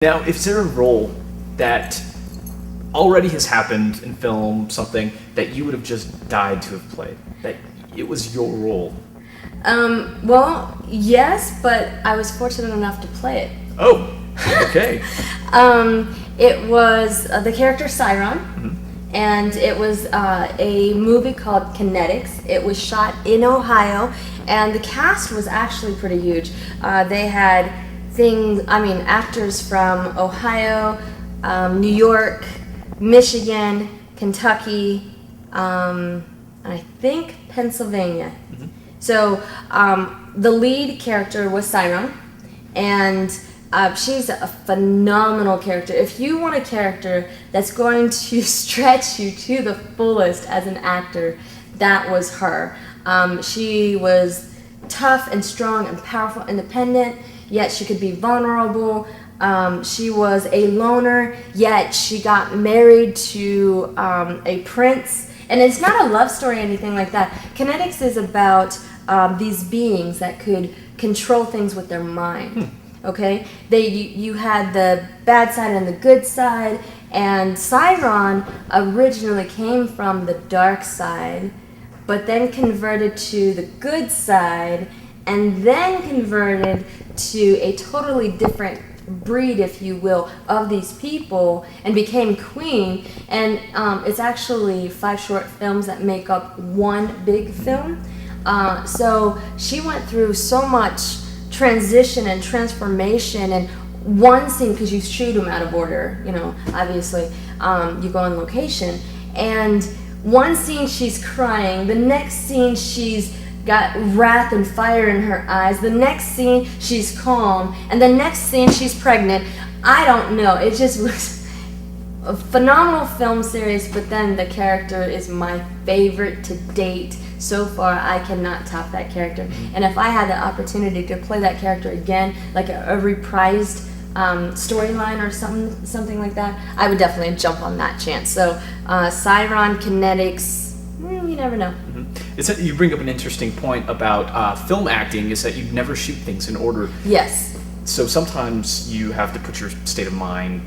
Now, is there a role that already has happened in film, something that you would have just died to have played? That it was your role? Well, yes, but I was fortunate enough to play it. Oh, okay. It was the character Cyron, and it was a movie called Kinetics. It was shot in Ohio, and the cast was actually pretty huge. They had actors from Ohio, New York, Michigan, Kentucky, and I think Pennsylvania. So the lead character was Cyron, and she's a phenomenal character. If you want a character that's going to stretch you to the fullest as an actor, that was her. She was tough and strong and powerful, independent, yet she could be vulnerable. She was a loner, yet she got married to a prince. And it's not a love story or anything like that. Kinetics is about these beings that could control things with their mind. Okay? You had the bad side and the good side, and Cyron originally came from the dark side, but then converted to the good side, and then converted to a totally different breed, if you will, of these people, and became queen. And it's actually 5 short films that make up one big film. So she went through so much transition and transformation, and one scene, because you shoot them out of order, obviously, you go on location, and one scene she's crying, the next scene she's got wrath and fire in her eyes, the next scene she's calm, and the next scene she's pregnant. I don't know, it just was a phenomenal film series, but then the character is my favorite to date. So far, I cannot top that character. And if I had the opportunity to play that character again, like a reprised storyline or something like that, I would definitely jump on that chance. So, Cyron, Kinetics, you never know. You bring up an interesting point about film acting, is that you never shoot things in order. Yes. So sometimes you have to put your state of mind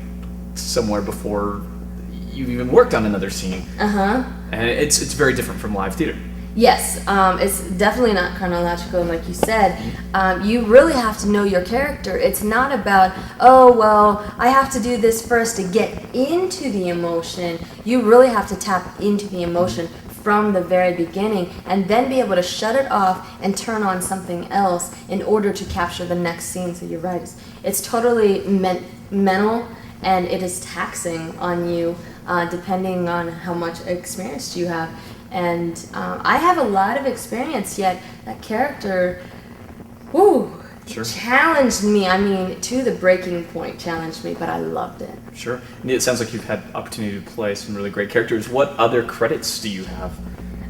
somewhere before you've even worked on another scene. And it's very different from live theater. Yes, it's definitely not chronological, like you said. You really have to know your character. It's not about, oh, well, I have to do this first to get into the emotion. You really have to tap into the emotion from the very beginning, and then be able to shut it off and turn on something else in order to capture the next scene. So you're right, it's totally mental, and it is taxing on you depending on how much experience you have. And I have a lot of experience, yet that character, challenged me. I mean, to the breaking point, challenged me, but I loved it. Sure. And it sounds like you've had opportunity to play some really great characters. What other credits do you have?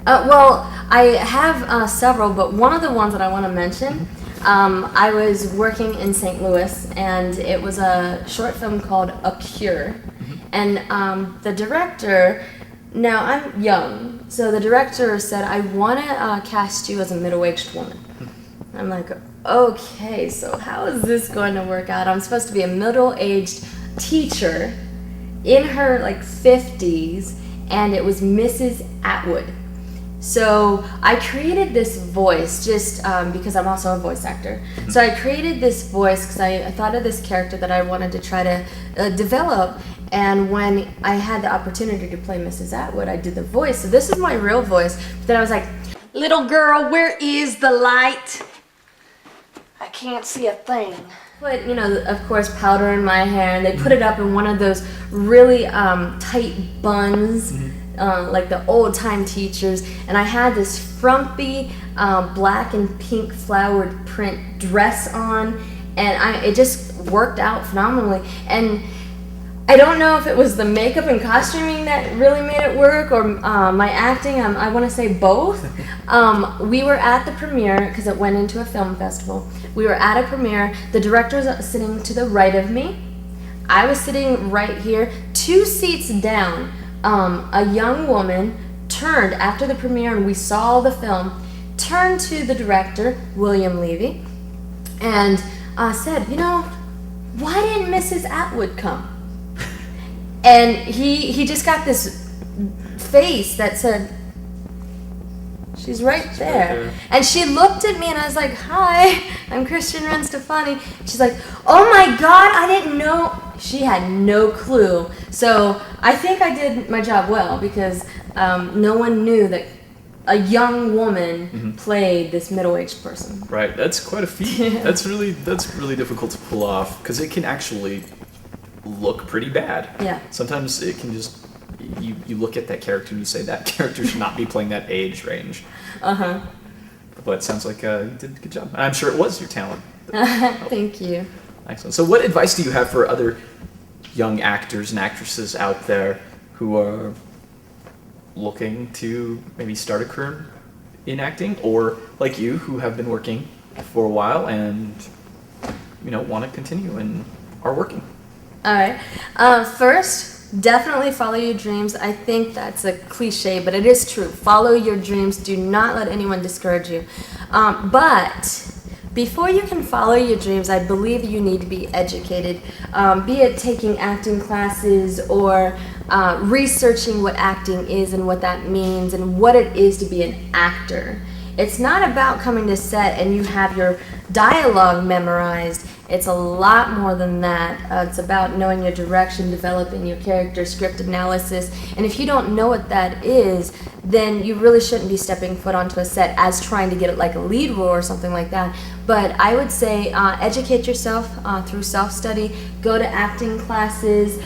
Well, I have several, but one of the ones that I want to mention, I was working in St. Louis, and it was a short film called A Cure. And the director, now I'm young, so the director said, I want to cast you as a middle-aged woman. I'm like, okay, so how is this going to work out? I'm supposed to be a middle-aged teacher in her 50s, and it was Mrs. Atwood. So I created this voice just because I'm also a voice actor. So I created this voice because I thought of this character that I wanted to try to develop. And when I had the opportunity to play Mrs. Atwood, I did the voice. So this is my real voice. But then I was like, little girl, where is the light? I can't see a thing. Put, of course, powder in my hair, and they put it up in one of those really tight buns, like the old-time teachers. And I had this frumpy black and pink flowered print dress on, and it just worked out phenomenally. And I don't know if it was the makeup and costuming that really made it work, or my acting. I want to say both. We were at the premiere, because it went into a film festival. We were at a premiere. The director was sitting to the right of me. I was sitting right here. 2 seats down, a young woman turned after the premiere, and we saw the film, turned to the director, William Levy, and said, why didn't Mrs. Atwood come? And he just got this face that said, she's right there. And she looked at me and I was like, hi, I'm Christian-Rhen Stefani. She's like, oh my God, I didn't know. She had no clue. So I think I did my job well because no one knew that a young woman played this middle-aged person. Right, that's quite a feat. That's really difficult to pull off because it can actually look pretty bad. Yeah. Sometimes it can just, you look at that character and you say that character should not be playing that age range. But it sounds like you did a good job. I'm sure it was your talent. Thank you. Excellent. So what advice do you have for other young actors and actresses out there who are looking to maybe start a career in acting, or like you who have been working for a while and want to continue and are working? All right. First, definitely follow your dreams. I think that's a cliche, but it is true. Follow your dreams. Do not let anyone discourage you. But before you can follow your dreams, I believe you need to be educated, be it taking acting classes or researching what acting is and what that means and what it is to be an actor. It's not about coming to set and you have your dialogue memorized. It's a lot more than that. It's about knowing your direction, developing your character, script analysis. And if you don't know what that is, then you really shouldn't be stepping foot onto a set as trying to get it like a lead role or something like that. But I would say educate yourself through self-study, go to acting classes.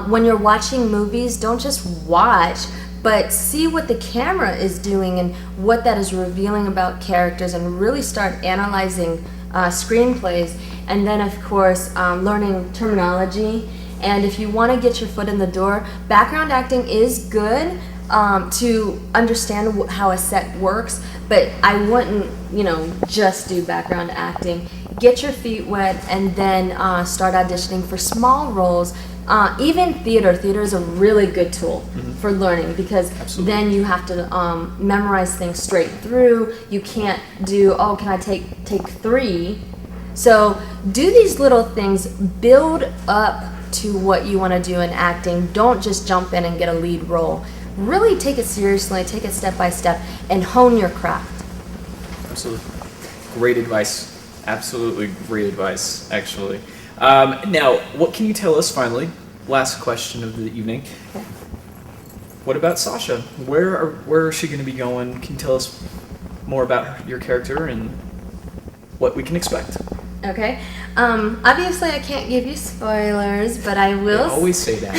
When you're watching movies, don't just watch, but see what the camera is doing and what that is revealing about characters, and really start analyzing screenplays. And then, of course, learning terminology. And if you want to get your foot in the door, background acting is good to understand how a set works, but I wouldn't, just do background acting. Get your feet wet and then start auditioning for small roles. Even theater is a really good tool for learning, because then you have to memorize things straight through. You can't do, can I take 3? So do these little things, build up to what you want to do in acting. Don't just jump in and get a lead role. Really take it seriously, take it step by step, and hone your craft. Absolutely. Great advice. Absolutely great advice, actually. Now, what can you tell us finally? Last question of the evening. Okay. What about Sacha? Where is she going to be going? Can you tell us more about your character and what we can expect? Okay. Obviously, I can't give you spoilers, but I will. I always say that.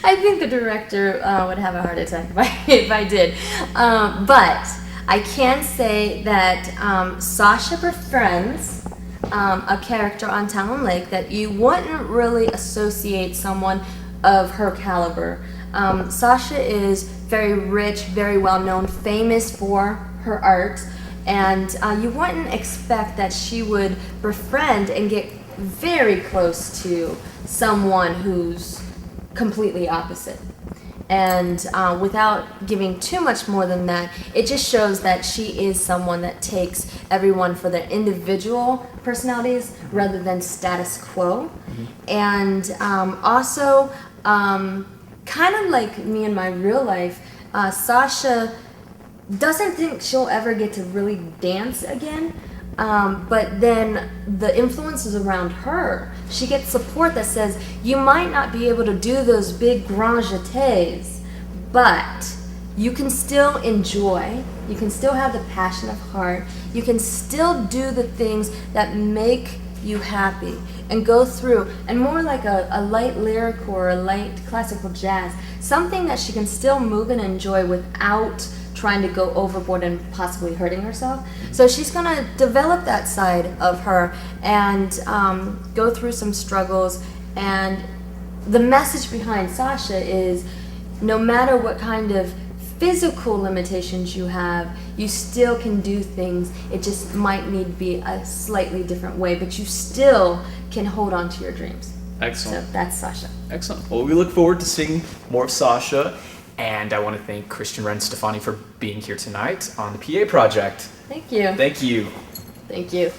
I think the director would have a heart attack if I did. But I can say that Sacha befriends a character on Tallon Lake that you wouldn't really associate someone of her caliber. Sacha is very rich, very well known, famous for her art. And you wouldn't expect that she would befriend and get very close to someone who's completely opposite. And without giving too much more than that, it just shows that she is someone that takes everyone for their individual personalities rather than status quo. And also, kind of like me in my real life, Sacha doesn't think she'll ever get to really dance again, but then the influences around her, she gets support that says you might not be able to do those big grand jetés, but you can still enjoy, you can still have the passion of heart, you can still do the things that make you happy and go through, and more like a light lyric or a light classical jazz, something that she can still move and enjoy without trying to go overboard and possibly hurting herself. So she's gonna develop that side of her and go through some struggles. And the message behind Sacha is, no matter what kind of physical limitations you have, you still can do things. It just might need to be a slightly different way, but you still can hold on to your dreams. Excellent. So that's Sacha. Excellent. Well, we look forward to seeing more of Sacha. And I want to thank Christian-Rhen Stefani for being here tonight on the PA project. Thank you. Thank you. Thank you.